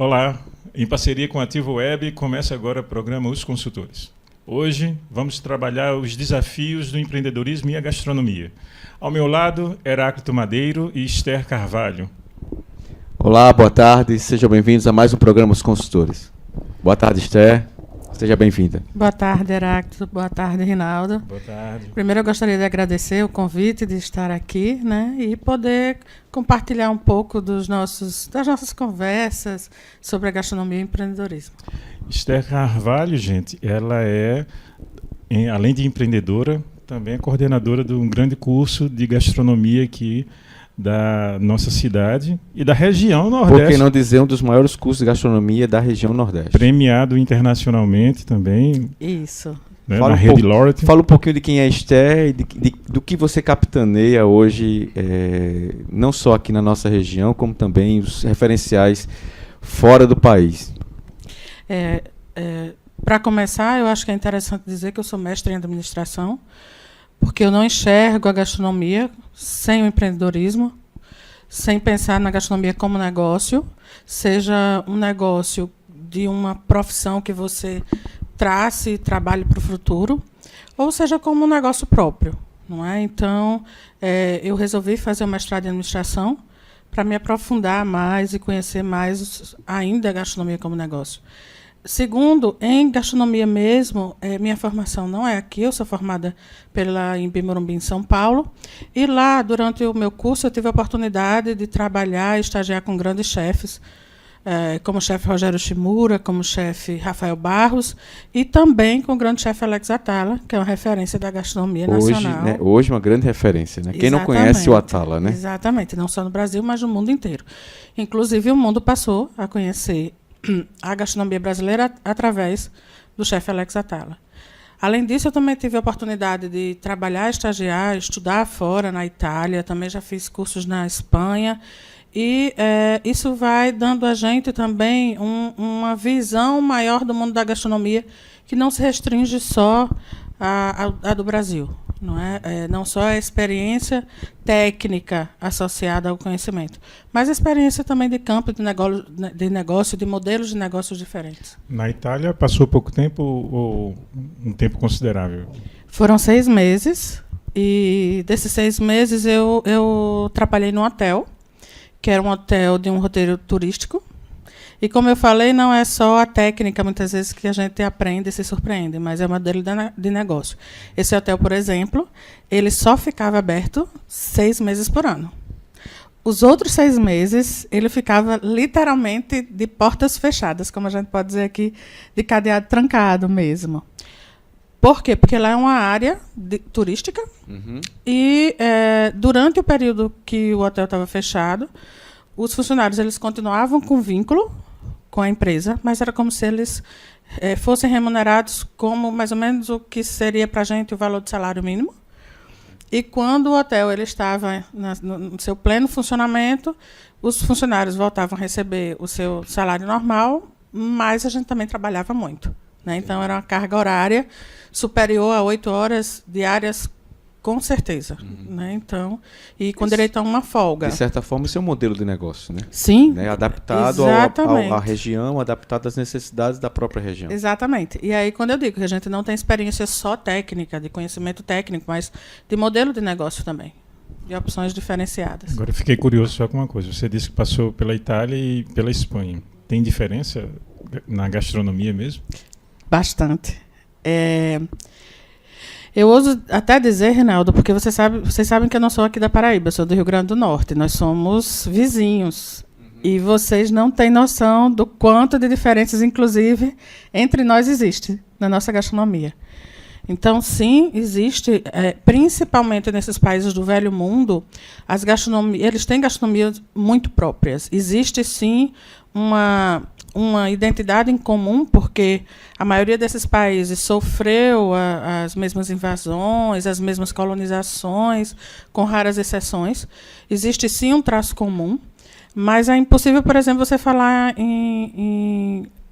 Olá, em parceria com a Ativo Web, começa agora o programa Os Consultores. Hoje vamos trabalhar os desafios do empreendedorismo e a gastronomia. Ao meu lado, Heráclito Madeiro e Esther Carvalho. Olá, boa tarde, sejam bem-vindos a mais um programa Os Consultores. Boa tarde, Esther. Seja bem-vinda. Boa tarde, Heráclito. Boa tarde, Rinaldo. Boa tarde. Primeiro, eu gostaria de agradecer o convite de estar aqui, né, e poder compartilhar um pouco das nossas conversas sobre a gastronomia e empreendedorismo. Esther Carvalho, gente, ela é, além de empreendedora, também é coordenadora de um grande curso de gastronomia aqui da nossa cidade e da região Nordeste. Por que não dizer um dos maiores cursos de gastronomia da região Nordeste? Premiado internacionalmente também. Isso. Né, na Rede Laureate. Fala um pouquinho de quem é Esther e do que você capitaneia hoje, não só aqui na nossa região, como também os referenciais fora do país. Para começar, eu acho que é interessante dizer que eu sou mestre em administração, porque eu não enxergo a gastronomia sem o empreendedorismo, sem pensar na gastronomia como negócio, seja um negócio de uma profissão que você trace e trabalhe para o futuro, ou seja como um negócio próprio, não é? Então, eu resolvi fazer o mestrado em administração para me aprofundar mais e conhecer mais ainda a gastronomia como negócio. Segundo, em gastronomia mesmo, minha formação não é aqui, eu sou formada pela Embi Morumbi, em São Paulo, e lá, durante o meu curso, eu tive a oportunidade de trabalhar e estagiar com grandes chefes, como o chefe Rogério Shimura, como o chefe Rafael Barros, e também com o grande chefe Alex Atala, que é uma referência da gastronomia nacional. Né, hoje uma grande referência, né? Quem não conhece o Atala, né? Exatamente, não só no Brasil, mas no mundo inteiro. Inclusive, o mundo passou a conhecer a gastronomia brasileira através do chefe Alex Atala. Além disso, eu também tive a oportunidade de trabalhar, estagiar, estudar fora, na Itália, também já fiz cursos na Espanha, e isso vai dando a gente também uma visão maior do mundo da gastronomia, que não se restringe só à do Brasil. Não só a experiência técnica associada ao conhecimento, mas a experiência também de campo, de negócio, de modelos de negócios diferentes. Na Itália passou pouco tempo ou um tempo considerável? Foram 6 meses, e desses 6 meses eu trabalhei num hotel, que era um hotel de um roteiro turístico. E, como eu falei, não é só a técnica, muitas vezes, que a gente aprende e se surpreende, mas é o modelo de negócio. Esse hotel, por exemplo, ele só ficava aberto 6 meses por ano. Os outros 6 meses, ele ficava literalmente de portas fechadas, como a gente pode dizer aqui, de cadeado trancado mesmo. Por quê? Porque lá é uma área turística, e durante o período que o hotel estava fechado, os funcionários eles continuavam com vínculo com a empresa, mas era como se eles fossem remunerados como mais ou menos o que seria para a gente o valor do salário mínimo. E quando o hotel ele estava no seu pleno funcionamento, os funcionários voltavam a receber o seu salário normal, mas a gente também trabalhava muito, né? Então, era uma carga horária superior a 8 horas diárias, com certeza. Né? Então, e com direito a uma folga. De certa forma, isso é um modelo de negócio, né? Sim. Né? Adaptado à região, adaptado às necessidades da própria região. Exatamente. E aí, quando eu digo que a gente não tem experiência só técnica, de conhecimento técnico, mas de modelo de negócio também, de opções diferenciadas. Agora, eu fiquei curioso só com uma coisa. Você disse que passou pela Itália e pela Espanha. Tem diferença na gastronomia mesmo? Bastante. Eu ouso até dizer, Rinaldo, porque vocês sabem que eu não sou aqui da Paraíba, eu sou do Rio Grande do Norte. Nós somos vizinhos. E vocês não têm noção do quanto de diferenças, inclusive, entre nós existe na nossa gastronomia. Então, sim, existe, principalmente nesses países do velho mundo, eles têm gastronomias muito próprias. Existe, sim, uma identidade em comum, porque a maioria desses países sofreu as mesmas invasões, as mesmas colonizações, com raras exceções. Existe, sim, um traço comum, mas é impossível, por exemplo, você falar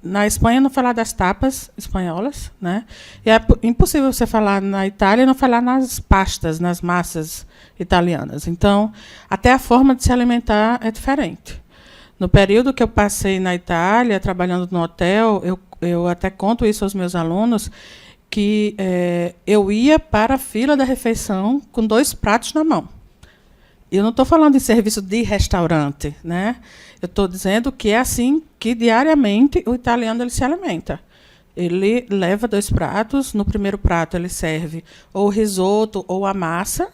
na Espanha não falar das tapas espanholas, né? E é impossível você falar na Itália e não falar nas pastas, nas massas italianas. Então, até a forma de se alimentar é diferente. No período que eu passei na Itália, trabalhando no hotel, eu até conto isso aos meus alunos, que eu ia para a fila da refeição com 2 pratos na mão. Eu não estou falando de serviço de restaurante, né? Eu estou dizendo que é assim que, diariamente, o italiano ele se alimenta. Ele leva 2 pratos, no primeiro prato ele serve ou o risoto ou a massa,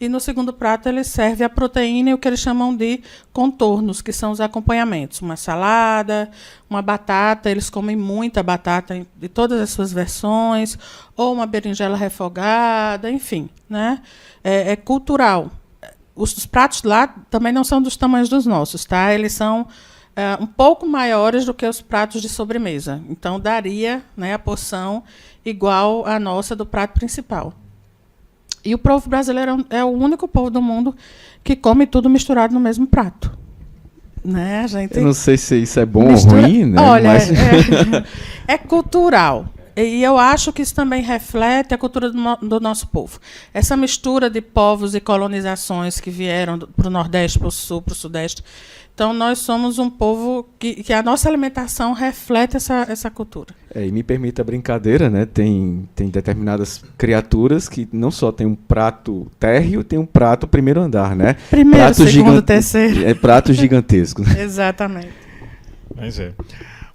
e no segundo prato ele serve a proteína e o que eles chamam de contornos, que são os acompanhamentos. Uma salada, uma batata, eles comem muita batata de todas as suas versões, ou uma berinjela refogada, enfim, né? É cultural. Os pratos lá também não são dos tamanhos dos nossos, tá? Eles são um pouco maiores do que os pratos de sobremesa. Então, daria, né, a porção igual à nossa do prato principal. E o povo brasileiro é o único povo do mundo que come tudo misturado no mesmo prato. Né, gente? Eu não sei se isso é bom ou ruim, né? Olha, é cultural. E eu acho que isso também reflete a cultura do nosso povo. Essa mistura de povos e colonizações que vieram para o Nordeste, para o Sul, para o Sudeste. Então, nós somos um povo que a nossa alimentação reflete essa cultura. E me permita a brincadeira, né? Tem determinadas criaturas que não só tem um prato térreo, tem um prato primeiro andar, né? Primeiro, prato segundo, terceiro. Prato gigantesco. Exatamente. Mas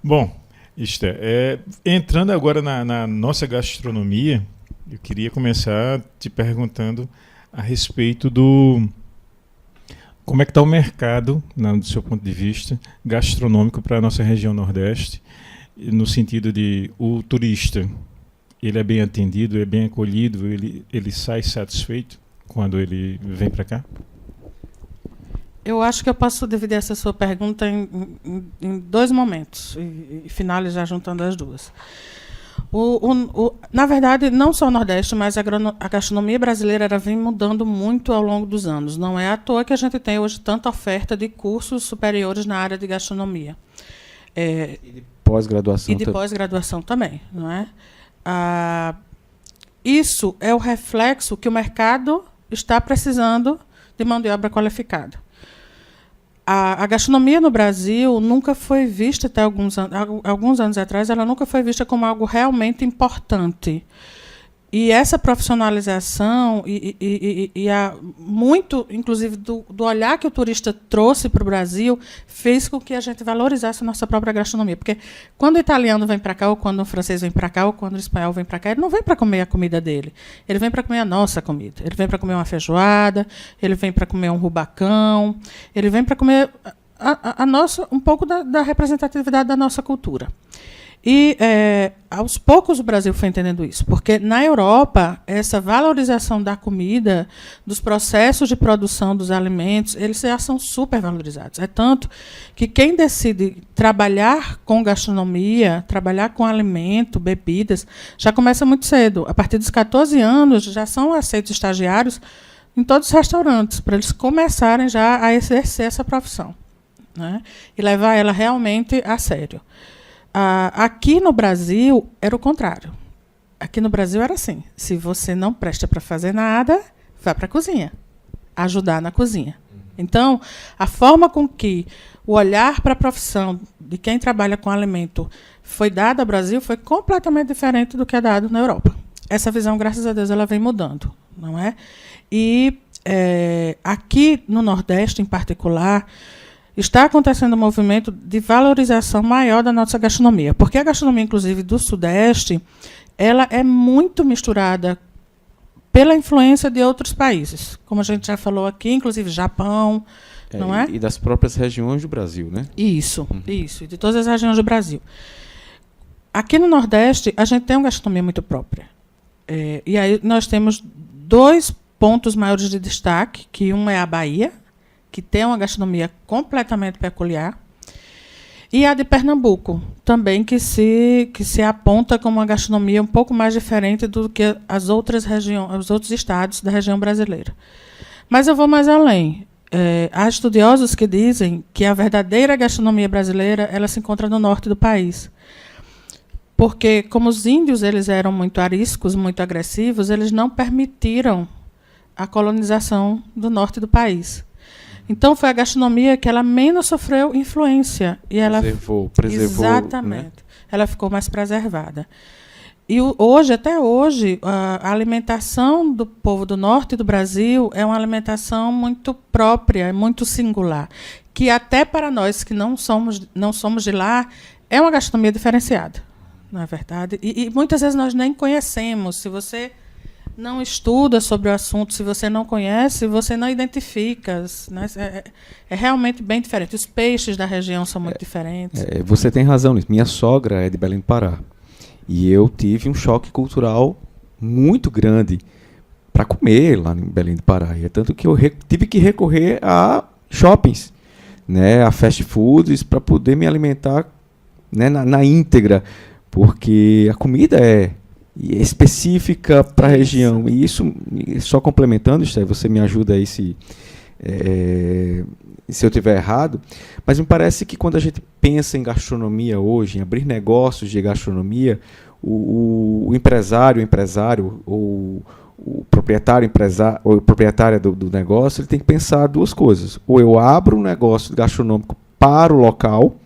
Bom, Esther, entrando agora na nossa gastronomia, eu queria começar te perguntando a respeito como é que está o mercado, do seu ponto de vista, gastronômico para a nossa região Nordeste, no sentido de o turista, ele é bem atendido, é bem acolhido, ele sai satisfeito quando ele vem para cá? Eu acho que eu posso dividir essa sua pergunta em 2 momentos e finalizar juntando as duas. Na verdade, não só o Nordeste, mas a gastronomia brasileira vem mudando muito ao longo dos anos. Não é à toa que a gente tem hoje tanta oferta de cursos superiores na área de gastronomia. E de pós-graduação. E de pós-graduação também. Não é? Isso é o reflexo que o mercado está precisando de mão de obra qualificada. A gastronomia no Brasil nunca foi vista, até alguns anos atrás, ela nunca foi vista como algo realmente importante. E essa profissionalização, muito, inclusive, do olhar que o turista trouxe para o Brasil, fez com que a gente valorizasse a nossa própria gastronomia. Porque quando o italiano vem para cá, ou quando o francês vem para cá, ou quando o espanhol vem para cá, ele não vem para comer a comida dele. Ele vem para comer a nossa comida. Ele vem para comer uma feijoada, ele vem para comer um rubacão, ele vem para comer um pouco da representatividade da nossa cultura. E, aos poucos, o Brasil foi entendendo isso, porque, na Europa, essa valorização da comida, dos processos de produção dos alimentos, eles já são super valorizados. É tanto que quem decide trabalhar com gastronomia, trabalhar com alimento, bebidas, já começa muito cedo. A partir dos 14 anos, já são aceitos estagiários em todos os restaurantes, para eles começarem já a exercer essa profissão, né? E levar ela realmente a sério. Aqui no Brasil era o contrário. Aqui no Brasil era assim: se você não presta para fazer nada, vá para a cozinha, ajudar na cozinha. Então, a forma com que o olhar para a profissão de quem trabalha com alimento foi dado ao Brasil foi completamente diferente do que é dado na Europa. Essa visão, graças a Deus, ela vem mudando, não é? E aqui no Nordeste, em particular, está acontecendo um movimento de valorização maior da nossa gastronomia, porque a gastronomia, inclusive, do Sudeste, ela é muito misturada pela influência de outros países, como a gente já falou aqui, inclusive Japão, não é? E das próprias regiões do Brasil, né? Isso, de todas as regiões do Brasil. Aqui no Nordeste, a gente tem uma gastronomia muito própria. E aí nós temos 2 pontos maiores de destaque, que um é a Bahia, que tem uma gastronomia completamente peculiar, e a de Pernambuco, também, que se aponta como uma gastronomia um pouco mais diferente do que as outras regiões, os outros estados da região brasileira. Mas eu vou mais além. Há estudiosos que dizem que a verdadeira gastronomia brasileira ela se encontra no norte do país. Porque, como os índios eles eram muito ariscos, muito agressivos, eles não permitiram a colonização do norte do país. Então, foi a gastronomia que ela menos sofreu influência. E ela Preservou. Exatamente. Né? Ela ficou mais preservada. E hoje, até hoje, a alimentação do povo do norte do Brasil é uma alimentação muito própria, muito singular, que até para nós que não somos de lá, é uma gastronomia diferenciada, não é verdade? E muitas vezes nós nem conhecemos. Se você não estuda sobre o assunto, se você não conhece, você não identifica. Né? É realmente bem diferente. Os peixes da região são muito diferentes. Você tem razão nisso. Minha sogra é de Belém do Pará. E eu tive um choque cultural muito grande para comer lá em Belém do Pará. E é tanto que eu tive que recorrer a shoppings, né, a fast foods, para poder me alimentar, né, na íntegra, porque a comida é específica para a região. E isso, só complementando, Esther, você me ajuda aí se eu estiver errado, mas me parece que quando a gente pensa em gastronomia hoje, em abrir negócios de gastronomia, o empresário ou o proprietário ou proprietária do negócio, ele tem que pensar duas coisas. Ou eu abro um negócio gastronômico para o local,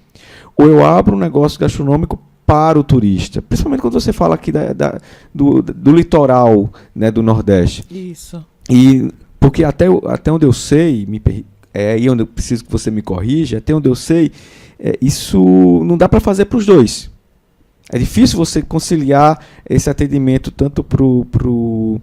ou eu abro um negócio gastronômico para o turista. Principalmente quando você fala aqui do litoral, né, do Nordeste. Isso. E porque até onde eu sei, aí onde eu preciso que você me corrija, até onde eu sei, isso não dá para fazer para os dois. É difícil você conciliar esse atendimento tanto para o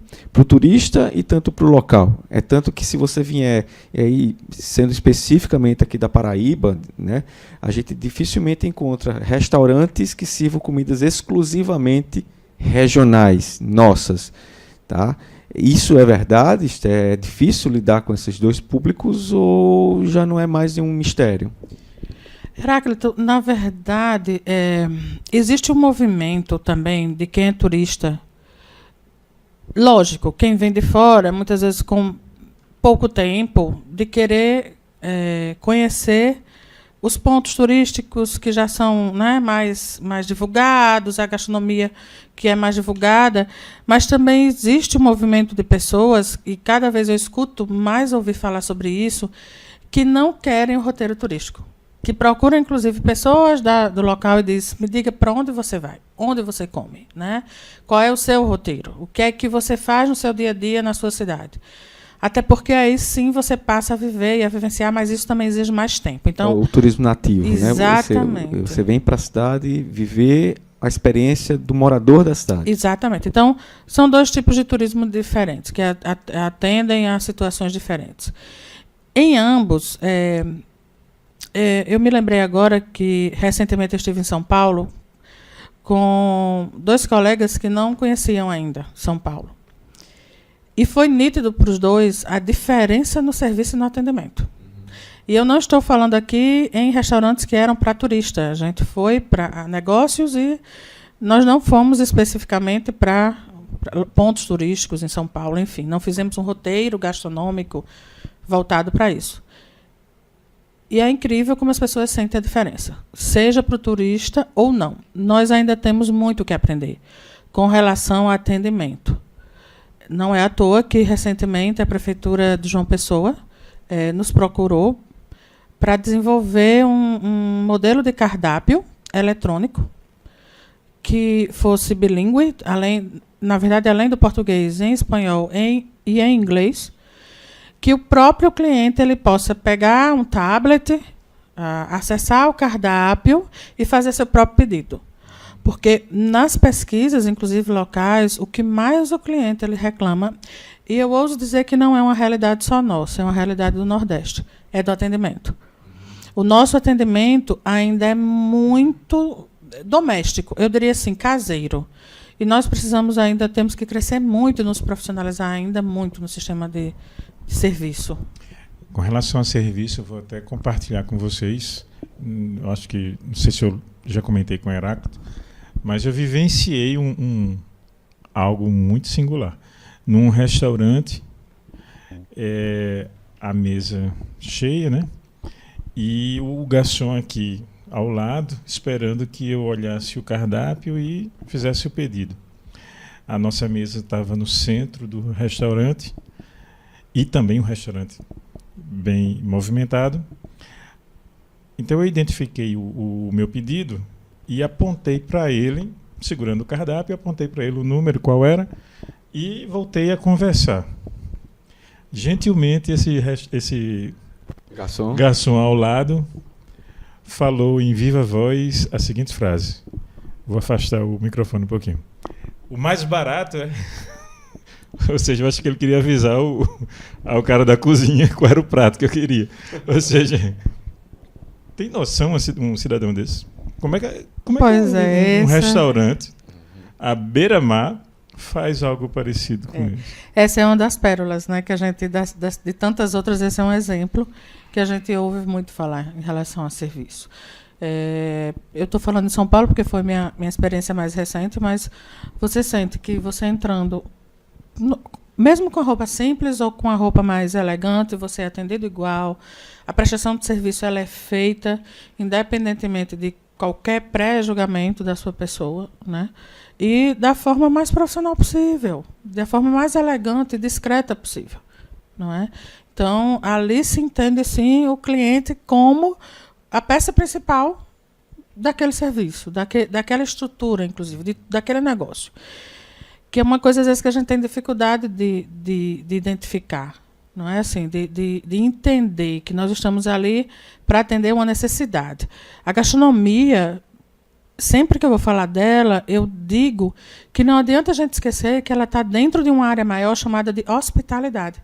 turista e tanto para o local. É tanto que se você vier, aí, sendo especificamente aqui da Paraíba, né, a gente dificilmente encontra restaurantes que sirvam comidas exclusivamente regionais, nossas. Tá? Isso é verdade? É difícil lidar com esses dois públicos ou já não é mais um mistério? Heráclito, na verdade, existe um movimento também de quem é turista. Lógico, quem vem de fora, muitas vezes com pouco tempo, de querer conhecer os pontos turísticos que já são, né, mais divulgados, a gastronomia que é mais divulgada, mas também existe um movimento de pessoas, e cada vez eu escuto mais ouvir falar sobre isso, que não querem o roteiro turístico, que procuram, inclusive, pessoas do local e dizem: me diga para onde você vai, onde você come, né? Qual é o seu roteiro, o que é que você faz no seu dia a dia na sua cidade. Até porque aí sim você passa a viver e a vivenciar, mas isso também exige mais tempo. Então, o turismo nativo, exatamente, né? Você vem para a cidade viver a experiência do morador da cidade. Exatamente. Então, são dois tipos de turismo diferentes, que atendem a situações diferentes. Em ambos, eu me lembrei agora que, recentemente, eu estive em São Paulo com 2 colegas que não conheciam ainda São Paulo. E foi nítido para os dois a diferença no serviço e no atendimento. E eu não estou falando aqui em restaurantes que eram para turista. A gente foi para negócios e nós não fomos especificamente para pontos turísticos em São Paulo. Enfim, não fizemos um roteiro gastronômico voltado para isso. E é incrível como as pessoas sentem a diferença, seja para o turista ou não. Nós ainda temos muito o que aprender com relação ao atendimento. Não é à toa que, recentemente, a Prefeitura de João Pessoa nos procurou para desenvolver um modelo de cardápio eletrônico que fosse bilíngue, na verdade, além do português, em espanhol e em inglês, que o próprio cliente ele possa pegar um tablet, acessar o cardápio e fazer seu próprio pedido. Porque nas pesquisas, inclusive locais, o que mais o cliente ele reclama, e eu ouso dizer que não é uma realidade só nossa, é uma realidade do Nordeste, é do atendimento. O nosso atendimento ainda é muito doméstico, eu diria assim, caseiro. E nós temos que crescer muito e nos profissionalizar ainda muito no sistema de serviço. Com relação a serviço, eu vou até compartilhar com vocês, eu acho que, não sei se eu já comentei com o Heráclito, mas eu vivenciei algo muito singular. Num restaurante, a mesa cheia, né? E o garçom aqui ao lado, esperando que eu olhasse o cardápio e fizesse o pedido. A nossa mesa estava no centro do restaurante e também o restaurante bem movimentado. Então eu identifiquei o meu pedido e apontei para ele, segurando o cardápio, apontei para ele o número, qual era, e voltei a conversar. Gentilmente, esse garçom ao lado falou em viva voz a seguinte frase. Vou afastar o microfone um pouquinho. O mais barato é... Ou seja, eu acho que ele queria avisar ao cara da cozinha qual era o prato que eu queria. Ou seja, tem noção um cidadão desse? Como é que um restaurante à beira-mar faz algo parecido com isso? Essa é uma das pérolas, né, que a gente, de tantas outras, esse é um exemplo que a gente ouve muito falar em relação a serviço. Eu estou falando em São Paulo porque foi minha experiência mais recente, mas você sente que você entrando, mesmo com a roupa simples ou com a roupa mais elegante, você é atendido igual, a prestação de serviço ela é feita independentemente de qualquer pré-julgamento da sua pessoa, né? E da forma mais profissional possível, da forma mais elegante e discreta possível, não é? Então, ali se entende, sim, o cliente como a peça principal daquele serviço, daquela estrutura, inclusive, daquele negócio. Que é uma coisa, às vezes, que a gente tem dificuldade de identificar, não é assim? De entender que nós estamos ali para atender uma necessidade. A gastronomia, sempre que eu vou falar dela, eu digo que não adianta a gente esquecer que ela está dentro de uma área maior chamada de hospitalidade,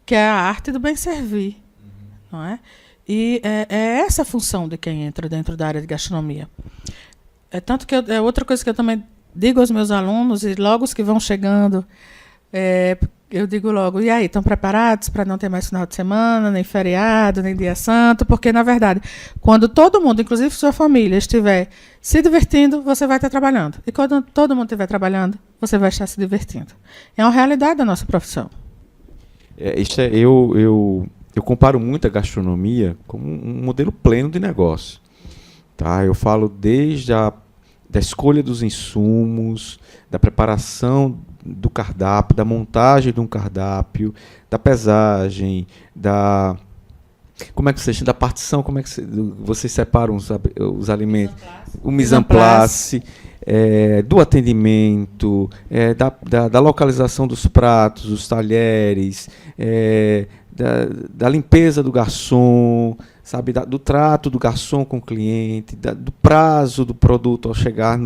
que é a arte do bem servir, não é? E é essa a função de quem entra dentro da área de gastronomia. Tanto que é outra coisa que eu também digo aos meus alunos, e logo os que vão chegando, eu digo logo, e aí, estão preparados para não ter mais final de semana, nem feriado, nem dia santo? Porque, na verdade, quando todo mundo, inclusive sua família, estiver se divertindo, você vai estar trabalhando. E quando todo mundo estiver trabalhando, você vai estar se divertindo. É uma realidade da nossa profissão. Eu comparo muito a gastronomia como um modelo pleno de negócio. Tá? Eu falo desde da escolha dos insumos, da preparação do cardápio, da montagem de um cardápio, da pesagem, como é que vocês da partição, como é que vocês separam os alimentos, o mise en place, do atendimento, da localização dos pratos, dos talheres, da limpeza do garçom, sabe, do trato do garçom com o cliente, do prazo do produto ao chegar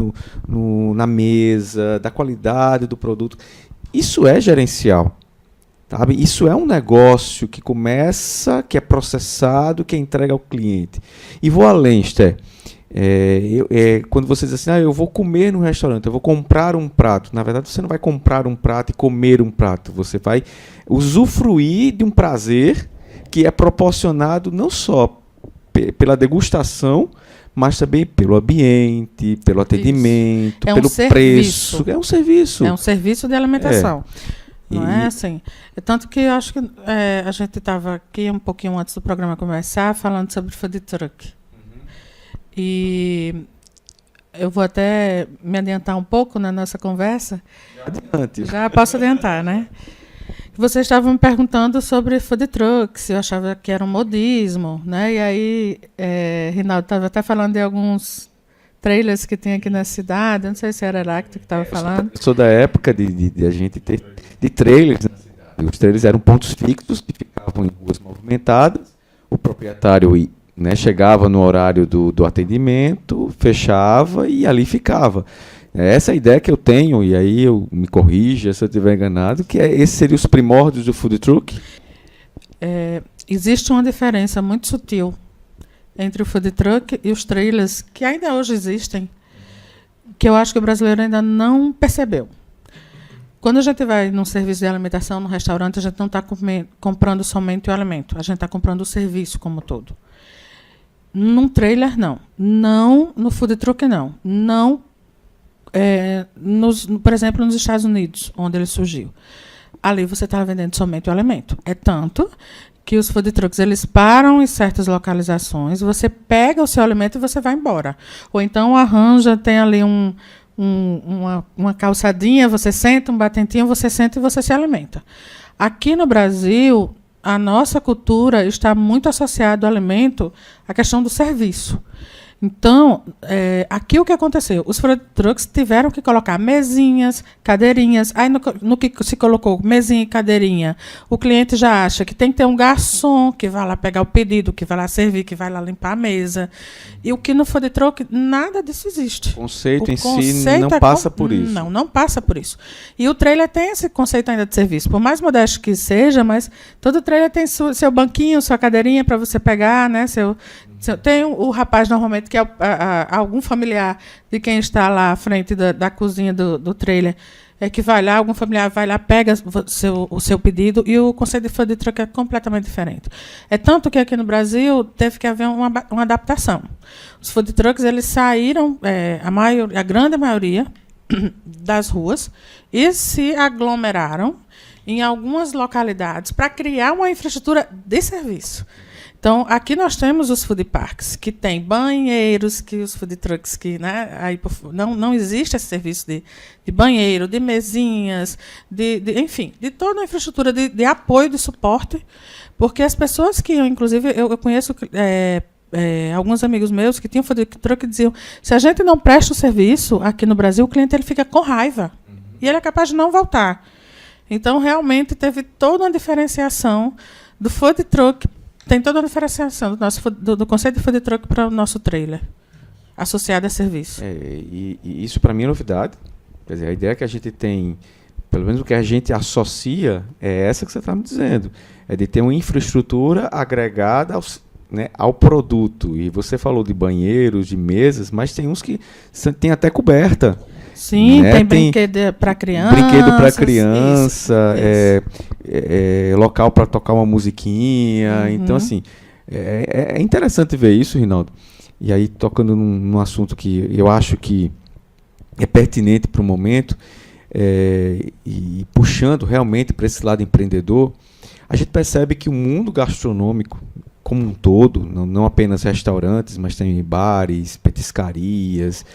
na mesa, da qualidade do produto. Isso é gerencial. Sabe? Isso é um negócio que começa, que é processado, que é entregue ao cliente. E vou além, Esther. Quando você diz assim, eu vou comer no restaurante, eu vou comprar um prato. Na verdade, você não vai comprar um prato e comer um prato. Você vai usufruir de um prazer que é proporcionado não só pela degustação, mas também pelo ambiente, pelo atendimento, pelo preço. É um serviço. É um serviço de alimentação. Não é assim? Tanto que eu acho que a gente estava aqui um pouquinho antes do programa começar falando sobre food truck. E eu vou até me adiantar um pouco na nossa conversa. Já posso adiantar, né? Vocês estavam me perguntando sobre food trucks, eu achava que era um modismo, né? E aí, Rinaldo estava até falando de alguns trailers que tem aqui na cidade, não sei se era Heráclito que estava falando. Eu sou da época de a gente ter de trailers na cidade. Os trailers eram pontos fixos que ficavam em ruas movimentadas, o proprietário chegava no horário do atendimento, fechava e ali ficava. Essa é a ideia que eu tenho, e aí eu me corrija se eu estiver enganado, que esses seriam os primórdios do food truck? Existe uma diferença muito sutil entre o food truck e os trailers, que ainda hoje existem, que eu acho que o brasileiro ainda não percebeu. Quando a gente vai num serviço de alimentação, num restaurante, a gente não está comprando somente o alimento, a gente está comprando o serviço como todo. Num trailer, não. Não no food truck, não. Não, por exemplo, nos Estados Unidos, onde ele surgiu. Ali você está vendendo somente o alimento. É tanto que os food trucks eles param em certas localizações, você pega o seu alimento e você vai embora. Ou então arranja, tem ali uma calçadinha, você senta, um batentinho, você senta e você se alimenta. Aqui no Brasil, a nossa cultura está muito associada ao alimento à questão do serviço. Então, aqui o que aconteceu? Os food trucks tiveram que colocar mesinhas, cadeirinhas. Aí, no que se colocou mesinha e cadeirinha, o cliente já acha que tem que ter um garçom que vai lá pegar o pedido, que vai lá servir, que vai lá limpar a mesa. E o que no food truck, nada disso existe. O conceito em si conceito não passa por isso. Não passa por isso. E o trailer tem esse conceito ainda de serviço. Por mais modesto que seja, mas todo trailer tem seu banquinho, sua cadeirinha para você pegar, né? Tem o rapaz, normalmente, que é algum familiar de quem está lá à frente da cozinha do trailer, que vai lá, algum familiar vai lá, pega o seu pedido, e o conceito de food truck é completamente diferente. É tanto que aqui no Brasil teve que haver uma adaptação. Os food trucks eles saíram, a grande maioria, das ruas e se aglomeraram em algumas localidades para criar uma infraestrutura de serviço. Então, aqui nós temos os food parks, que tem banheiros, que os food trucks, que, né, aí não existe esse serviço de banheiro, de mesinhas, enfim, de toda a infraestrutura de apoio, de suporte, porque as pessoas que, inclusive, eu conheço alguns amigos meus que tinham food truck e diziam, se a gente não presta o serviço aqui no Brasil, o cliente ele fica com raiva, e ele é capaz de não voltar. Então, realmente, teve toda uma diferenciação do food truck. Tem toda a diferenciação do conceito de food truck para o nosso trailer, associado a serviço. E isso, para mim, é novidade. Quer dizer, a ideia que a gente tem, pelo menos o que a gente associa, é essa que você está me dizendo. É de ter uma infraestrutura agregada ao produto. E você falou de banheiros, de mesas, mas tem uns que tem até coberta. Sim, né? Tem brinquedo para criança. Brinquedo para criança, local para tocar uma musiquinha. Uhum. Então, assim, é interessante ver isso, Rinaldo. E aí, tocando num assunto que eu acho que é pertinente para o momento, e puxando realmente para esse lado empreendedor, a gente percebe que o mundo gastronômico, como um todo, não apenas restaurantes, mas também bares, petiscarias,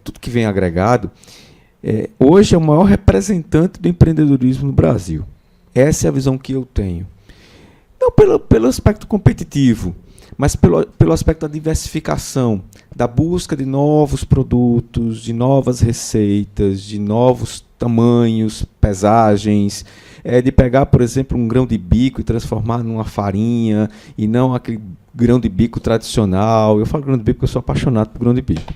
tudo que vem agregado, hoje é o maior representante do empreendedorismo no Brasil. Essa é a visão que eu tenho. Não pelo aspecto competitivo, mas pelo aspecto da diversificação, da busca de novos produtos, de novas receitas, de novos tamanhos, pesagens, de pegar, por exemplo, um grão de bico e transformar numa farinha, e não aquele grão de bico tradicional. Eu falo grão de bico porque eu sou apaixonado por grão de bico.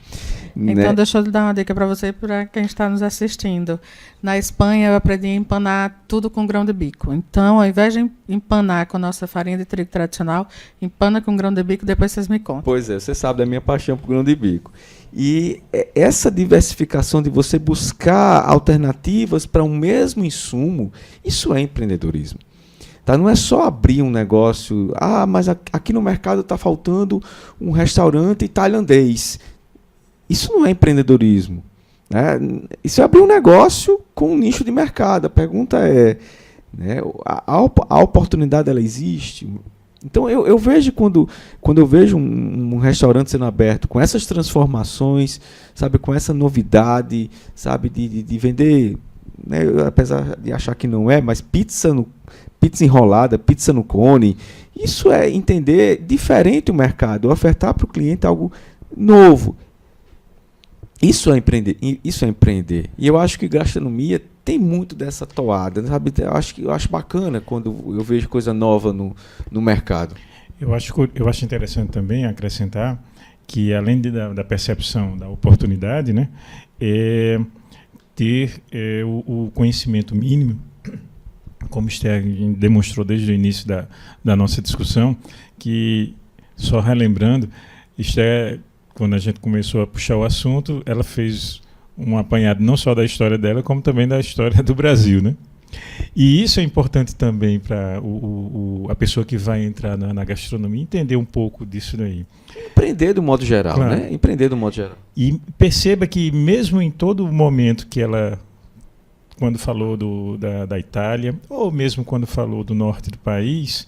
Então, deixa eu dar uma dica para você e para quem está nos assistindo. Na Espanha, eu aprendi a empanar tudo com grão de bico. Então, ao invés de empanar com a nossa farinha de trigo tradicional, empana com grão de bico, depois vocês me contam. Pois é, você sabe da minha paixão por grão de bico. E essa diversificação de você buscar alternativas para um mesmo insumo, isso é empreendedorismo. Tá? Não é só abrir um negócio, mas aqui no mercado está faltando um restaurante tailandês. Isso não é empreendedorismo. Né? Isso é abrir um negócio com um nicho de mercado. A pergunta é, né, a oportunidade ela existe? Então eu vejo quando eu vejo um restaurante sendo aberto com essas transformações, sabe, com essa novidade, sabe, de vender, né, apesar de achar que não é, mas pizza enrolada, pizza no cone, isso é entender diferente o mercado, ofertar para o cliente algo novo. Isso é empreender. E eu acho que gastronomia tem muito dessa toada, sabe? Eu acho bacana quando eu vejo coisa nova no mercado. Eu acho interessante também acrescentar que, além da percepção da oportunidade, né, ter o conhecimento mínimo, como Esther demonstrou desde o início da nossa discussão, que, só relembrando, Esther, quando a gente começou a puxar o assunto, ela fez um apanhado não só da história dela, como também da história do Brasil, né? E isso é importante também para a pessoa que vai entrar na gastronomia entender um pouco disso daí. Empreender do modo geral, claro, né? Empreender do modo geral. E perceba que mesmo em todo momento que ela, quando falou da Itália, ou mesmo quando falou do norte do país,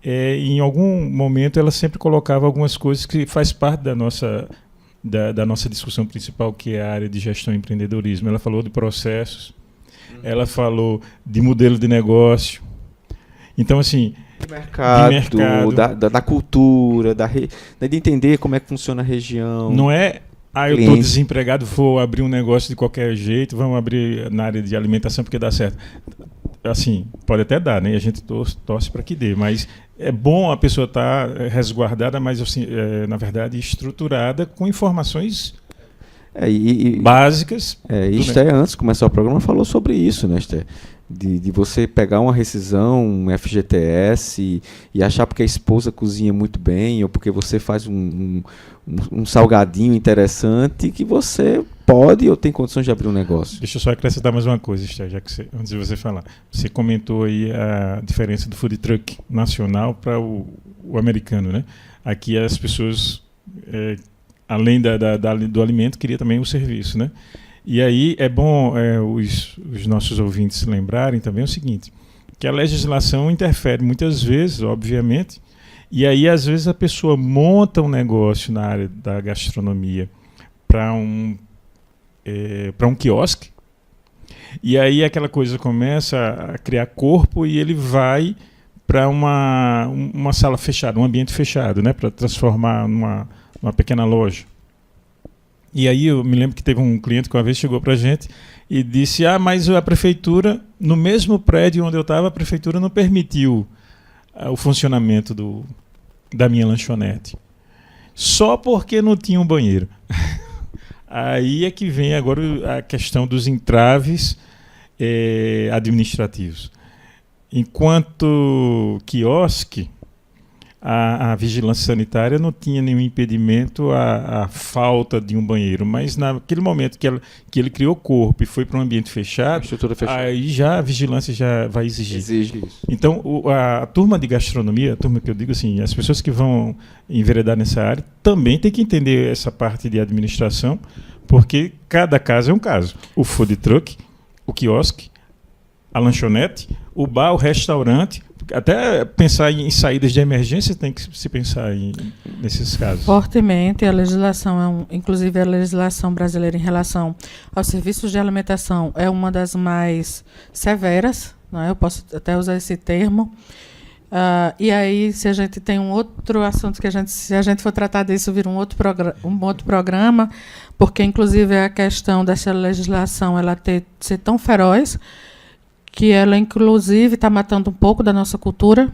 em algum momento ela sempre colocava algumas coisas que faz parte da nossa discussão principal, que é a área de gestão e empreendedorismo. Ela falou de processos, ela falou de modelo de negócio. Então, assim, mercado. Da cultura, de entender como é que funciona a região. Não é, eu estou desempregado, vou abrir um negócio de qualquer jeito, vamos abrir na área de alimentação porque dá certo. Assim, pode até dar, né? A gente torce para que dê, mas é bom a pessoa estar resguardada, mas assim, na verdade estruturada com informações básicas. E Esther, antes de começar o programa, falou sobre isso, né, Esther? De você pegar uma rescisão, um FGTS e achar porque a esposa cozinha muito bem ou porque você faz um salgadinho interessante que você pode ou tem condições de abrir um negócio. Deixa eu só acrescentar mais uma coisa, Esther, já que antes de você falar. Você comentou aí a diferença do food truck nacional para o americano, né? Aqui as pessoas, além do alimento, queriam também o serviço, né? E aí é bom os nossos ouvintes lembrarem também o seguinte, que a legislação interfere muitas vezes, obviamente, e aí às vezes a pessoa monta um negócio na área da gastronomia para um quiosque, e aí aquela coisa começa a criar corpo e ele vai para uma sala fechada, um ambiente fechado, né, para transformar numa pequena loja. E aí eu me lembro que teve um cliente que uma vez chegou para a gente e disse, mas a prefeitura, no mesmo prédio onde eu estava, a prefeitura não permitiu o funcionamento da minha lanchonete. Só porque não tinha um banheiro. Aí é que vem agora a questão dos entraves administrativos. Enquanto quiosque, a vigilância sanitária não tinha nenhum impedimento à falta de um banheiro, mas naquele momento que ele criou corpo e foi para um ambiente fechado, aí já a vigilância já vai exigir. Exige isso. Então, a turma de gastronomia, a turma que eu digo assim, as pessoas que vão enveredar nessa área, também tem que entender essa parte de administração, porque cada caso é um caso. O food truck, o quiosque, a lanchonete, o bar, o restaurante. Até pensar em saídas de emergência tem que se pensar nesses casos. Fortemente, a legislação, inclusive a legislação brasileira em relação aos serviços de alimentação é uma das mais severas, não é? Eu posso até usar esse termo. E aí, se a gente tem um outro assunto se a gente for tratar disso, vira um outro programa, porque inclusive a questão dessa legislação ela ser tão feroz que ela, inclusive, está matando um pouco da nossa cultura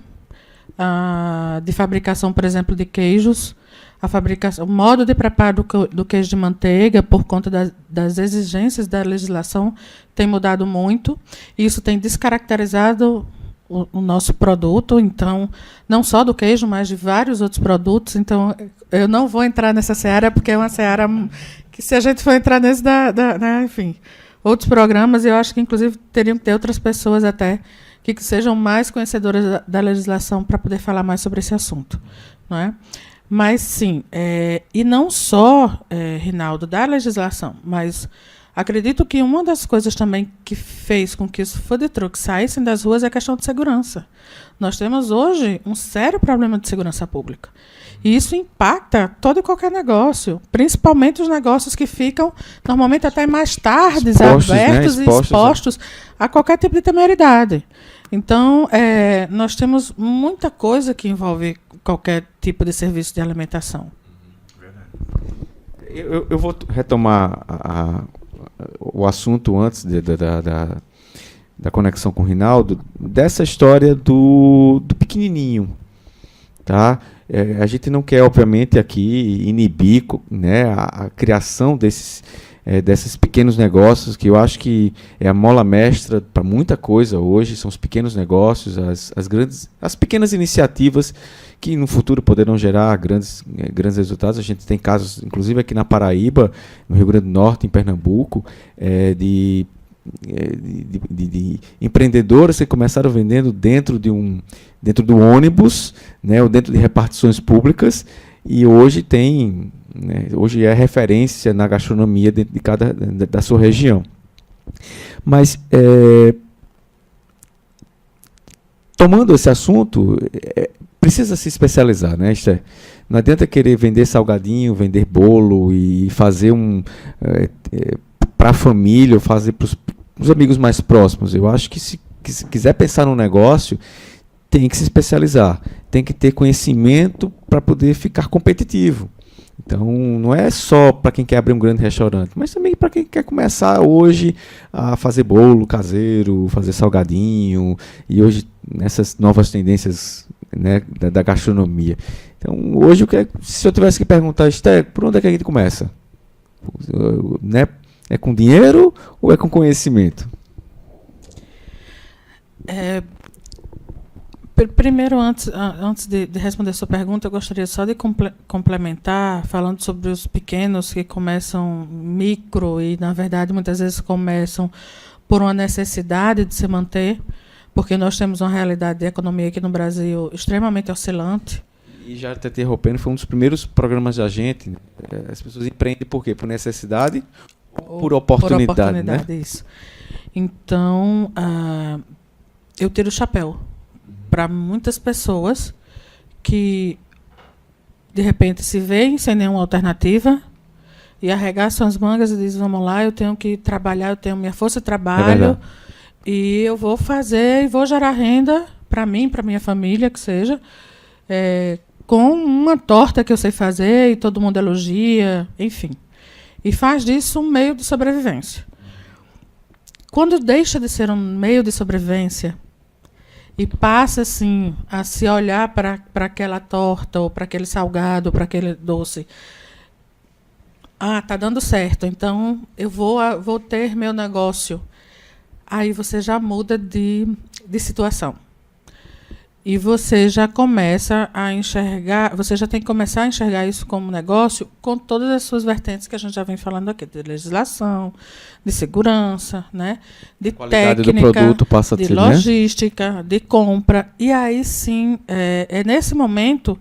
de fabricação, por exemplo, de queijos. O modo de preparo do queijo de manteiga, por conta das exigências da legislação, tem mudado muito. Isso tem descaracterizado o nosso produto, então, não só do queijo, mas de vários outros produtos. Então, eu não vou entrar nessa seara, porque é uma seara que, se a gente for entrar nesse, né, enfim... outros programas, eu acho que, inclusive, teriam que ter outras pessoas até que sejam mais conhecedoras da legislação para poder falar mais sobre esse assunto. Não é? Mas, sim, e não só, Rinaldo, da legislação, mas acredito que uma das coisas também que fez com que os food trucks saíssem das ruas é a questão de segurança. Nós temos hoje um sério problema de segurança pública. E isso impacta todo e qualquer negócio, principalmente os negócios que ficam, normalmente até mais tarde, abertos, né? e expostos a qualquer tipo de temeridade. Então, nós temos muita coisa que envolve qualquer tipo de serviço de alimentação. Eu vou retomar o assunto antes da conexão com o Rinaldo, dessa história do pequenininho, tá? A gente não quer, obviamente, aqui inibir, né, a criação desses pequenos negócios, que eu acho que é a mola mestra para muita coisa hoje, são os pequenos negócios, as pequenas iniciativas que no futuro poderão gerar grandes resultados. A gente tem casos, inclusive aqui na Paraíba, no Rio Grande do Norte, em Pernambuco, de empreendedores que começaram vendendo dentro do ônibus, né, ou dentro de repartições públicas, e hoje hoje é referência na gastronomia dentro da sua região. Mas tomando esse assunto, precisa se especializar, né, Esther? Não adianta querer vender salgadinho, vender bolo e fazer para a família ou fazer para os amigos mais próximos. Eu acho que se quiser pensar num negócio, tem que se especializar, tem que ter conhecimento para poder ficar competitivo. Então, não é só para quem quer abrir um grande restaurante, mas também para quem quer começar hoje a fazer bolo caseiro, fazer salgadinho, e hoje nessas novas tendências, né, da gastronomia. Então, hoje, se eu tivesse que perguntar, Esther, por onde é que a gente começa? Né? É com dinheiro ou é com conhecimento? Primeiro, antes de responder a sua pergunta, eu gostaria só de complementar, falando sobre os pequenos que começam micro e, na verdade, muitas vezes começam por uma necessidade de se manter, porque nós temos uma realidade de economia aqui no Brasil extremamente oscilante. E já te interrompendo, foi um dos primeiros programas da gente. As pessoas empreendem por quê? Por necessidade ou por oportunidade? Por oportunidade, né? Isso. Então, eu tiro o chapéu para muitas pessoas que, de repente, se veem sem nenhuma alternativa e arregaçam as mangas e dizem, vamos lá, eu tenho que trabalhar, eu tenho minha força de trabalho e eu vou fazer e vou gerar renda para mim, para minha família, que seja, com uma torta que eu sei fazer e todo mundo elogia, enfim. E faz disso um meio de sobrevivência. Quando deixa de ser um meio de sobrevivência e passa assim a se olhar para aquela torta ou para aquele salgado, para aquele doce, tá dando certo, então eu vou ter meu negócio. Aí você já muda de situação. E você já começa a enxergar, você já tem que começar a enxergar isso como negócio com todas as suas vertentes que a gente já vem falando aqui, de legislação, de segurança, né, de qualidade técnica, do produto passa de ter, logística, né? De compra. E aí sim, é nesse momento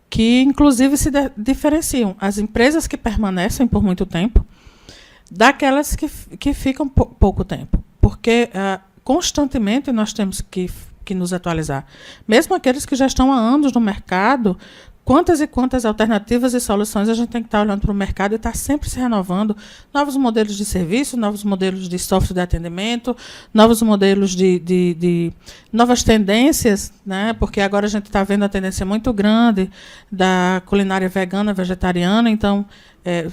que, inclusive, se diferenciam as empresas que permanecem por muito tempo daquelas que ficam pouco tempo. Porque constantemente nós temos que nos atualizar. Mesmo aqueles que já estão há anos no mercado, quantas e quantas alternativas e soluções a gente tem que estar olhando para o mercado e estar sempre se renovando. Novos modelos de serviço, novos modelos de software de atendimento, novos modelos de novas tendências, né? Porque agora a gente está vendo a tendência muito grande da culinária vegana, vegetariana. Então,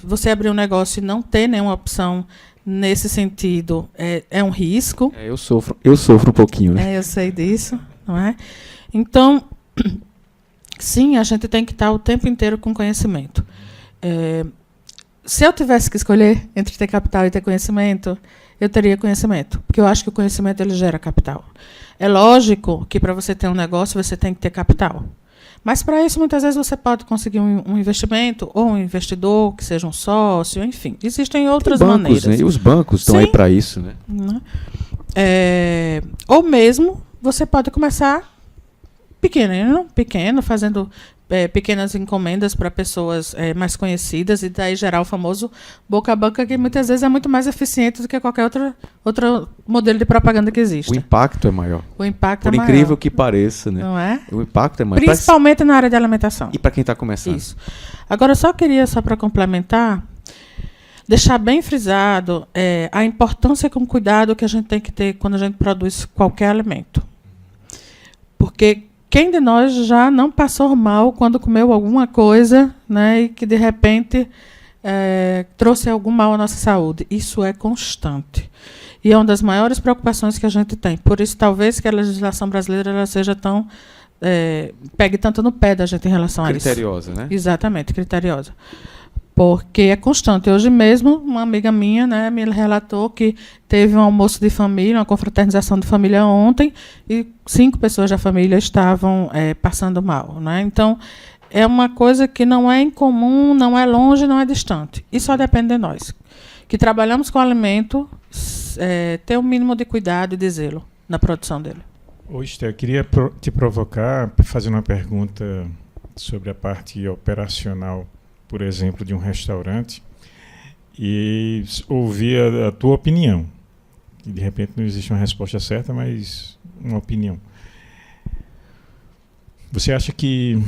você abrir um negócio e não ter nenhuma opção nesse sentido é um risco. Eu sofro um pouquinho, né? Eu sei disso, não é? Então, sim, a gente tem que estar o tempo inteiro com conhecimento. Se eu tivesse que escolher entre ter capital e ter conhecimento, eu teria conhecimento, porque eu acho que o conhecimento ele gera capital. É lógico que para você ter um negócio você tem que ter capital. Mas, para isso, muitas vezes você pode conseguir um investimento, ou um investidor, que seja um sócio, enfim. Existem outras maneiras. Né? E os bancos estão aí para isso. Né? Ou mesmo, você pode começar pequeno, fazendo pequenas encomendas para pessoas mais conhecidas, e daí gerar o famoso boca a boca, que muitas vezes é muito mais eficiente do que qualquer outro modelo de propaganda que existe. O impacto é maior. O impacto é maior. Por incrível que pareça, né? Não é? O impacto é maior. Principalmente na área de alimentação. E para quem está começando. Isso. Agora, eu só queria, para complementar, deixar bem frisado a importância com cuidado que a gente tem que ter quando a gente produz qualquer alimento. Porque quem de nós já não passou mal quando comeu alguma coisa, né, e que, de repente, trouxe algum mal à nossa saúde? Isso é constante. E é uma das maiores preocupações que a gente tem. Por isso, talvez, que a legislação brasileira ela seja tão... pegue tanto no pé da gente em relação a isso. Criteriosa, né? Exatamente, criteriosa. Porque é constante. Hoje mesmo, uma amiga minha, né, me relatou que teve um almoço de família, uma confraternização de família ontem, e 5 pessoas da família estavam passando mal. Né? Então, é uma coisa que não é incomum, não é longe, não é distante. E só depende de nós. Que trabalhamos com alimento, ter um mínimo de cuidado e de zelo na produção dele. Esther, eu queria te provocar, fazendo uma pergunta sobre a parte operacional, por exemplo, de um restaurante, e ouvir a tua opinião. E, de repente não existe uma resposta certa, mas uma opinião. Você acha que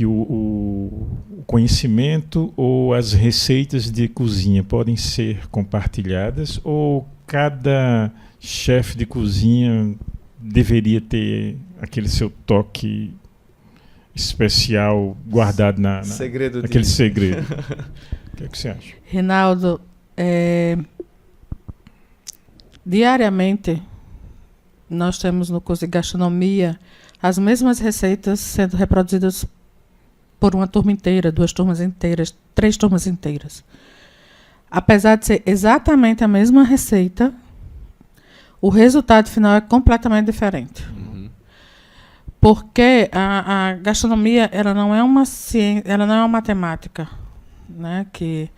o conhecimento ou as receitas de cozinha podem ser compartilhadas, ou cada chefe de cozinha deveria ter aquele seu toque especial guardado naquele segredo? O que é que você acha? Rinaldo, diariamente nós temos no curso de gastronomia as mesmas receitas sendo reproduzidas por uma turma inteira, 2 turmas inteiras, 3 turmas inteiras. Apesar de ser exatamente a mesma receita, o resultado final é completamente diferente. Porque a gastronomia ela não é uma ciência, ela não é uma matemática, né? Que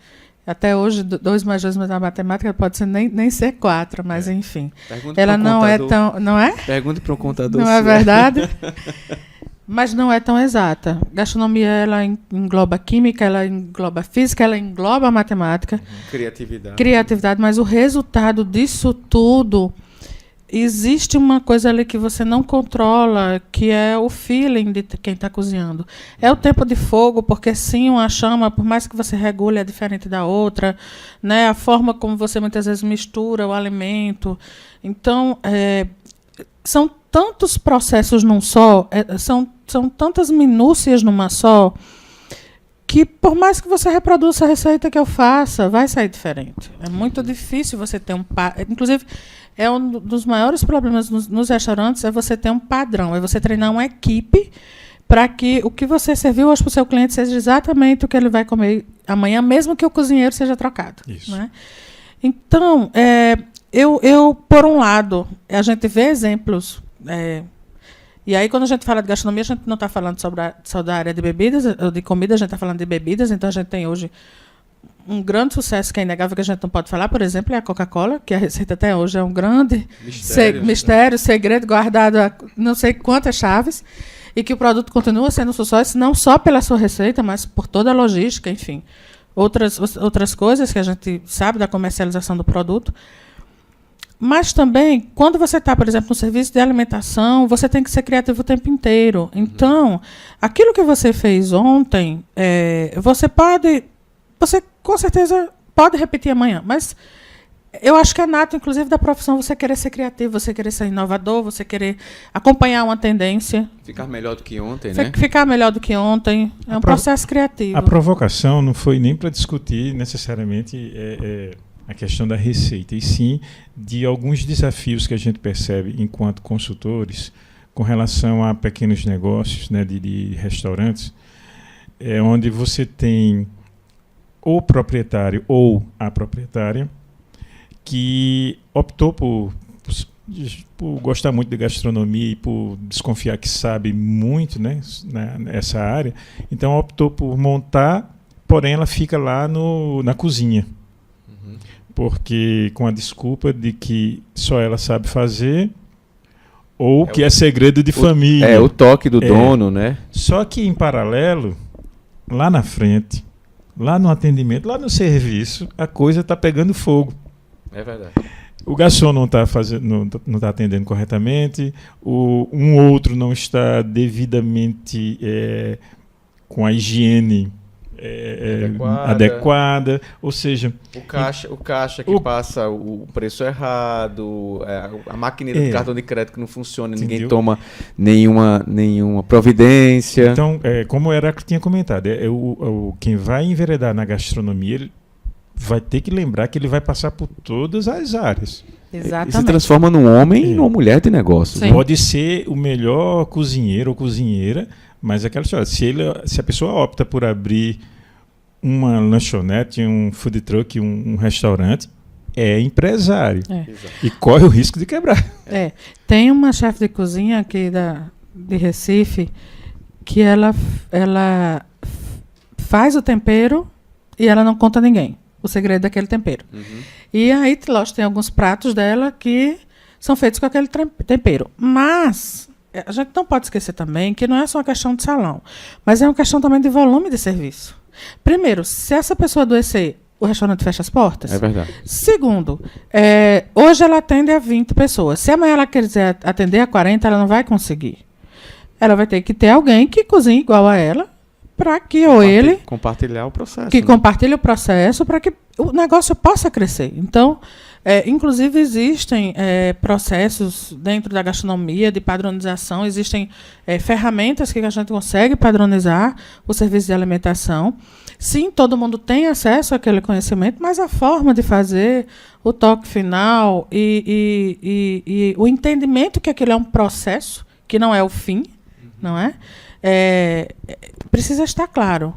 até hoje 2 mais 2 mais a matemática pode ser nem ser 4, mas enfim. Pergunta ela não é tão, não é? Pergunta para o contador. Não é verdade? Mas não é tão exata. Gastronomia ela engloba química, ela engloba física, ela engloba matemática, criatividade, mas o resultado disso tudo, existe uma coisa ali que você não controla, que é o feeling de quem está cozinhando. É o tempo de fogo, porque sim, uma chama, por mais que você regule, é diferente da outra, né? A forma como você muitas vezes mistura o alimento. Então, são tantos processos num só, são tantas minúcias numa só, que por mais que você reproduza a receita que eu faça, vai sair diferente. É muito difícil você ter inclusive, é um dos maiores problemas nos restaurantes é você ter um padrão, é você treinar uma equipe para que o que você serviu hoje para o seu cliente seja exatamente o que ele vai comer amanhã, mesmo que o cozinheiro seja trocado. Isso. Né? Então, eu, por um lado, a gente vê exemplos. E aí, quando a gente fala de gastronomia, a gente não está falando só da área de bebidas, de comida, a gente está falando de bebidas. Então, a gente tem hoje um grande sucesso que é inegável, que a gente não pode falar, por exemplo, é a Coca-Cola, que a receita até hoje é um grande mistério, segredo guardado a não sei quantas chaves, e que o produto continua sendo um sucesso, não só pela sua receita, mas por toda a logística, enfim. Outras coisas que a gente sabe da comercialização do produto. Mas também, quando você está, por exemplo, no serviço de alimentação, você tem que ser criativo o tempo inteiro. Então, aquilo que você fez ontem, você com certeza pode repetir amanhã, mas eu acho que é nato, inclusive, da profissão você querer ser criativo, você querer ser inovador, você querer acompanhar uma tendência. Ficar melhor do que ontem, né? Ficar melhor do que ontem. É um processo criativo. A provocação não foi nem para discutir necessariamente a questão da receita, e sim de alguns desafios que a gente percebe enquanto consultores com relação a pequenos negócios, né, de restaurantes, onde você tem o proprietário ou a proprietária que optou por gostar muito de gastronomia e por desconfiar que sabe muito, né, nessa área, então optou por montar, porém ela fica lá na cozinha. Porque com a desculpa de que só ela sabe fazer ou que é segredo de família. É o toque do dono, né? Só que em paralelo, lá na frente, lá no atendimento, lá no serviço, a coisa está pegando fogo. É verdade. O garçom não está atendendo corretamente, um outro não está devidamente com a higiene adequada, ou seja, o caixa que passa o preço errado, a maquininha do cartão de crédito que não funciona, entendeu? Ninguém toma nenhuma providência. Então, como era que tinha comentado, quem vai enveredar na gastronomia, ele vai ter que lembrar que ele vai passar por todas as áreas. Exatamente. E se transforma num homem e numa mulher de negócio. Sim. Pode ser o melhor cozinheiro ou cozinheira, mas aquela história, se a pessoa opta por abrir uma lanchonete, um food truck, um restaurante, é empresário. E corre o risco de quebrar. Tem uma chefe de cozinha aqui de Recife que ela faz o tempero e ela não conta a ninguém o segredo daquele tempero. E aí, lógico, tem alguns pratos dela que são feitos com aquele tempero. Mas a gente não pode esquecer também que não é só uma questão de salão, mas é uma questão também de volume de serviço. Primeiro, se essa pessoa adoecer, o restaurante fecha as portas. É verdade. Segundo, hoje ela atende a 20 pessoas. Se amanhã ela quiser atender a 40, ela não vai conseguir. Ela vai ter que ter alguém que cozinhe igual a ela, para que ele... Compartilhar o processo. Que compartilhe o processo para que o negócio possa crescer. Então, Inclusive, existem processos dentro da gastronomia de padronização, existem ferramentas que a gente consegue padronizar o serviço de alimentação. Sim, todo mundo tem acesso àquele conhecimento, mas a forma de fazer, o toque final e o entendimento que aquilo é um processo, que não é o fim, não é? Precisa estar claro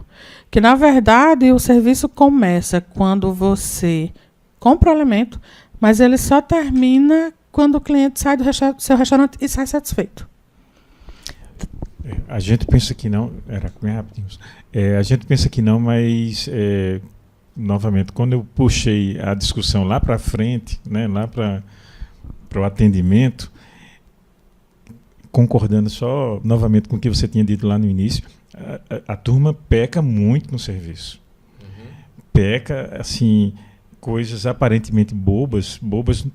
que, na verdade, o serviço começa quando você compra o alimento, mas ele só termina quando o cliente sai do seu restaurante e sai satisfeito. A gente pensa que não, era bem rapidinho. A gente pensa que não, mas novamente, quando eu puxei a discussão lá para frente, né, lá para o atendimento, concordando só novamente com o que você tinha dito lá no início, a turma peca muito no serviço. Peca, assim, coisas aparentemente bobas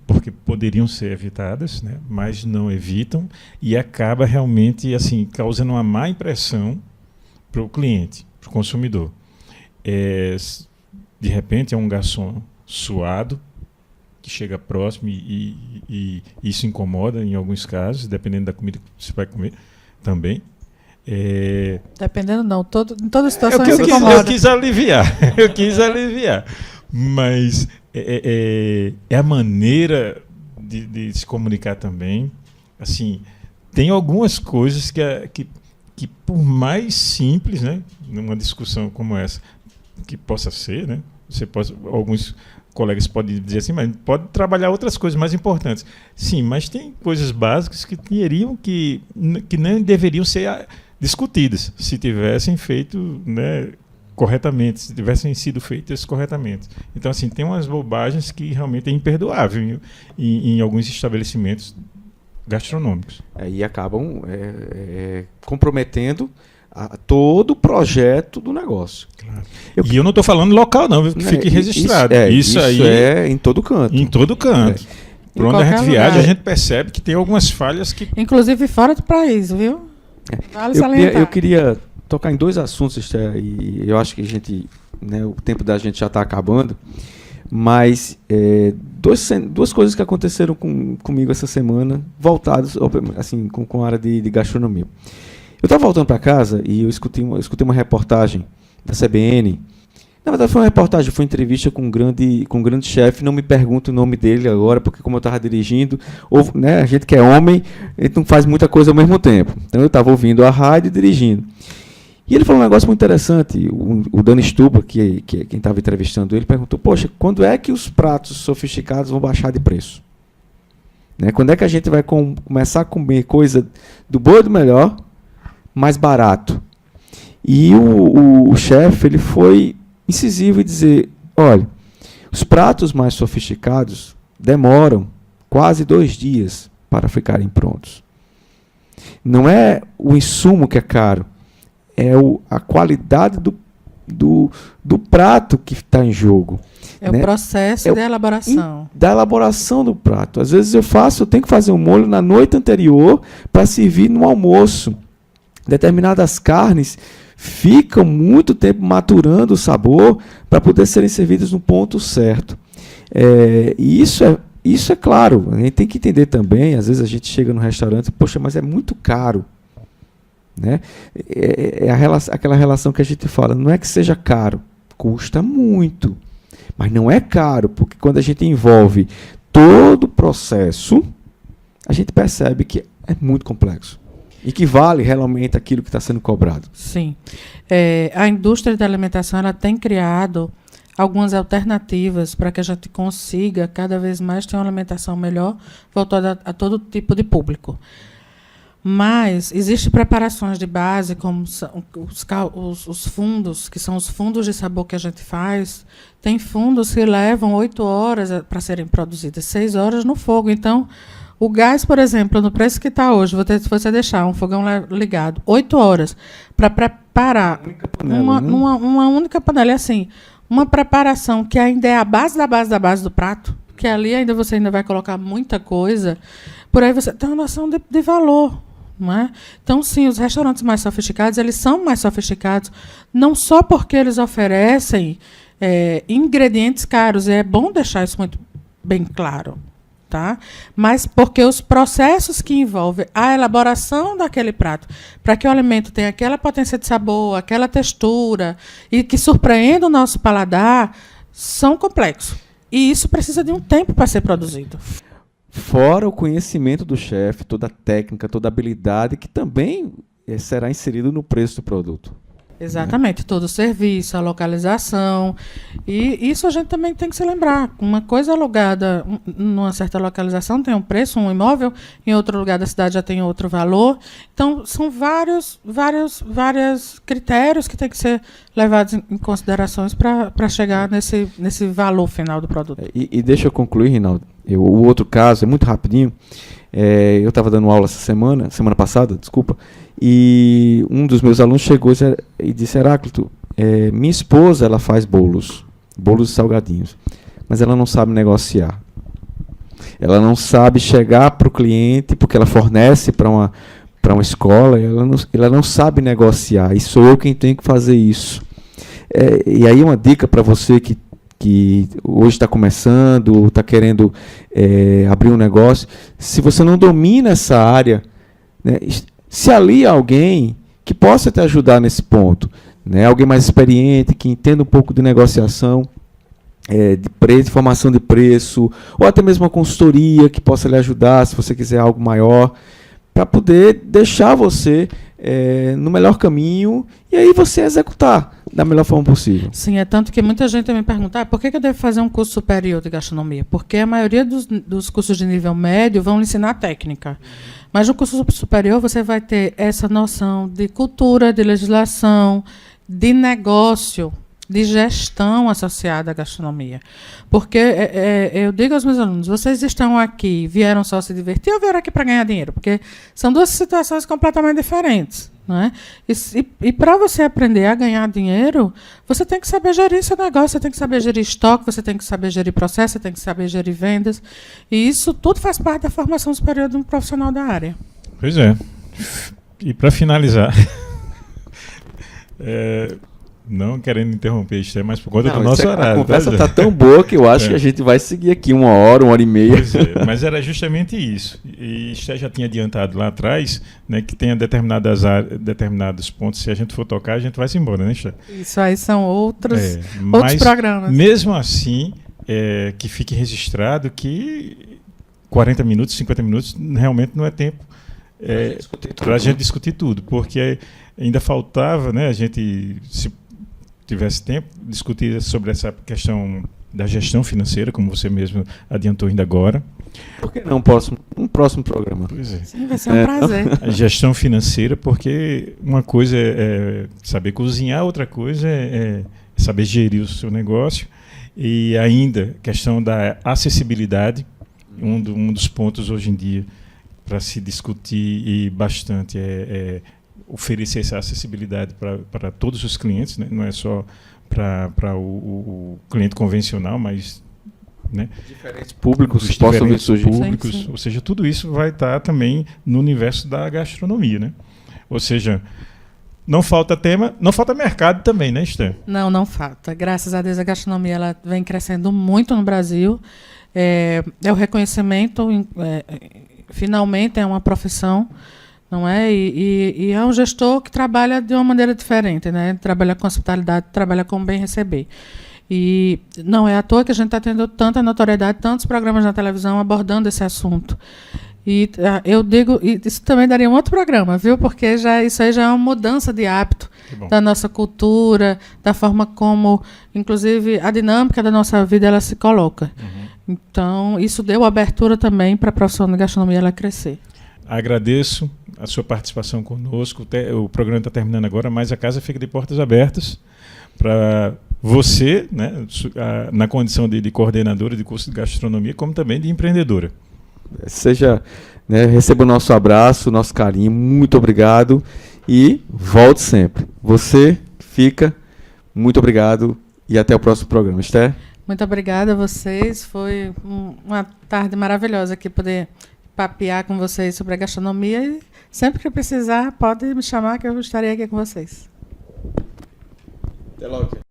porque poderiam ser evitadas, né, mas não evitam, e acaba realmente assim causando uma má impressão para o cliente, para o consumidor. De repente é um garçom suado que chega próximo e isso incomoda em alguns casos, dependendo da comida que você vai comer também. Dependendo não, em toda situação isso incomoda. Eu quis aliviar. Mas é a maneira de se comunicar também. Assim, tem algumas coisas que por mais simples, né, numa discussão como essa, que possa ser, né, alguns colegas podem dizer assim, mas pode trabalhar outras coisas mais importantes. Sim, mas tem coisas básicas que não deveriam ser discutidas se tivessem feito, né, corretamente, se tivessem sido feitas corretamente. Então, assim, tem umas bobagens que realmente é imperdoável em alguns estabelecimentos gastronômicos. E acabam comprometendo todo o projeto do negócio. Claro. E eu não estou falando local, não, que fique registrado. Isso aí é em todo canto. Em todo canto. Por onde a gente viaja, a gente percebe que tem algumas falhas que... Inclusive fora do país, viu? Vale salientar. Eu queria tocar em dois assuntos, Esther, e eu acho que o tempo da gente já está acabando, mas duas coisas que aconteceram comigo essa semana, voltadas assim, com a área de gastronomia. Eu estava voltando para casa e eu escutei uma reportagem da CBN. Na verdade, foi uma reportagem, foi uma entrevista com um grande chefe. Não me pergunto o nome dele agora, porque como eu estava dirigindo, né, a gente que é homem, a gente não faz muita coisa ao mesmo tempo. Então eu estava ouvindo a rádio e dirigindo. E ele falou um negócio muito interessante. O Dani Stuba, que é quem estava entrevistando ele, perguntou: poxa, quando é que os pratos sofisticados vão baixar de preço? Né? Quando é que a gente vai começar a comer coisa do bom e do melhor, mais barato? E o chefe, ele foi incisivo em dizer: olha, os pratos mais sofisticados demoram quase 2 dias para ficarem prontos. Não é o insumo que é caro, é a qualidade do prato que está em jogo. É, né? O processo de elaboração. Da elaboração do prato. Às vezes eu tenho que fazer um molho na noite anterior para servir no almoço. Determinadas carnes ficam muito tempo maturando o sabor para poder serem servidas no ponto certo. E isso é claro. A gente tem que entender também. Às vezes a gente chega no restaurante e, poxa, mas é muito caro. Né? Aquela relação que a gente fala, não é que seja caro, custa muito, mas não é caro, porque quando a gente envolve todo o processo, a gente percebe que é muito complexo e que vale realmente aquilo que está sendo cobrado. Sim. A indústria da alimentação, ela tem criado algumas alternativas para que a gente consiga cada vez mais ter uma alimentação melhor, voltada a todo tipo de público. Mas existem preparações de base, como os fundos, que são os fundos de sabor que a gente faz. Tem fundos que levam 8 horas para serem produzidas, 6 horas no fogo. Então, o gás, por exemplo, no preço que está hoje, se você deixar um fogão ligado 8 horas para preparar uma única panela, assim, uma preparação que ainda é a base da base da base do prato, que ali você ainda vai colocar muita coisa, por aí você tem uma noção de valor. Não é? Então, sim, os restaurantes mais sofisticados, eles são mais sofisticados, não só porque eles oferecem ingredientes caros, e é bom deixar isso muito bem claro. Tá? Mas porque os processos que envolvem a elaboração daquele prato, para que o alimento tenha aquela potência de sabor, aquela textura, e que surpreenda o nosso paladar, são complexos. E isso precisa de um tempo para ser produzido. Fora o conhecimento do chefe, toda a técnica, toda a habilidade, que também será inserido no preço do produto. Exatamente, todo o serviço, a localização. E isso a gente também tem que se lembrar. Uma coisa alugada numa certa localização tem um preço, um imóvel, em outro lugar da cidade já tem outro valor. Então, são vários critérios que têm que ser levados em considerações para chegar nesse valor final do produto. E deixa eu concluir, Rinaldo. O outro caso, é muito rapidinho. Eu estava dando aula essa semana passada, desculpa, e um dos meus alunos chegou e disse: Heráclito, minha esposa ela faz bolos e salgadinhos, mas ela não sabe negociar. Ela não sabe chegar para o cliente, porque ela fornece para uma escola, ela não sabe negociar, e sou eu quem tenho que fazer isso. E aí uma dica para você que hoje está começando, está querendo abrir um negócio, se você não domina essa área, né, se alia a alguém que possa te ajudar nesse ponto, né, alguém mais experiente, que entenda um pouco de negociação, de preço, de formação de preço, ou até mesmo uma consultoria que possa lhe ajudar, se você quiser algo maior, para poder deixar você no melhor caminho e aí você executar da melhor forma possível. Sim, é tanto que muita gente me pergunta: por que eu devo fazer um curso superior de gastronomia? Porque a maioria dos cursos de nível médio vão lhe ensinar técnica. Mas no curso superior você vai ter essa noção de cultura, de legislação, de negócio, de gestão associada à gastronomia. Porque eu digo aos meus alunos: vocês estão aqui, vieram só se divertir ou vieram aqui para ganhar dinheiro? Porque são duas situações completamente diferentes. Não é? E para você aprender a ganhar dinheiro, você tem que saber gerir seu negócio, você tem que saber gerir estoque, você tem que saber gerir processo, você tem que saber gerir vendas. E isso tudo faz parte da formação superior de um profissional da área. Pois é. E para finalizar, não querendo interromper isso, mas por conta do nosso horário. A conversa está tão boa que eu acho que a gente vai seguir aqui 1 hora e meia. Pois é, mas era justamente isso. E Esté já tinha adiantado lá atrás, né, que tem determinados pontos, se a gente for tocar, a gente vai se embora, né, Esté? Isso aí são outros mas, programas. Mesmo assim, que fique registrado que 40 minutos, 50 minutos, realmente não é tempo para a gente discutir tudo, porque ainda faltava, né, a gente, se tivesse tempo, discutir sobre essa questão da gestão financeira, como você mesmo adiantou ainda agora. Por que não um próximo programa? Pois é. Sim, vai ser um prazer. A gestão financeira, porque uma coisa é saber cozinhar, outra coisa é saber gerir o seu negócio, e ainda questão da acessibilidade, um dos pontos hoje em dia para se discutir e bastante oferecer essa acessibilidade para todos os clientes, né? Não é só para o cliente convencional, mas, né, diferentes públicos que possam vir surgir. Sim. Ou seja, tudo isso vai estar também no universo da gastronomia, né? Ou seja, não falta tema, não falta mercado também, né, Esté? Não falta. Graças a Deus a gastronomia ela vem crescendo muito no Brasil. É o reconhecimento, finalmente é uma profissão. Não é? E é um gestor que trabalha de uma maneira diferente, né? Trabalha com hospitalidade, trabalha com bem receber. E não é à toa que a gente está tendo tanta notoriedade, tantos programas na televisão abordando esse assunto. E eu digo, isso também daria um outro programa, viu? Porque isso aí já é uma mudança de hábito da nossa cultura, da forma como, inclusive, a dinâmica da nossa vida ela se coloca. Uhum. Então, isso deu abertura também para a profissão de gastronomia ela crescer. Agradeço a sua participação conosco. O programa está terminando agora, mas a casa fica de portas abertas para você, né, na condição de coordenadora de curso de gastronomia, como também de empreendedora. Receba o nosso abraço, o nosso carinho, muito obrigado e volte sempre. Você fica, muito obrigado e até o próximo programa. Esté? Muito obrigada a vocês, foi uma tarde maravilhosa aqui poder papear com vocês sobre a gastronomia e sempre que precisar pode me chamar que eu estarei aqui com vocês. Até logo.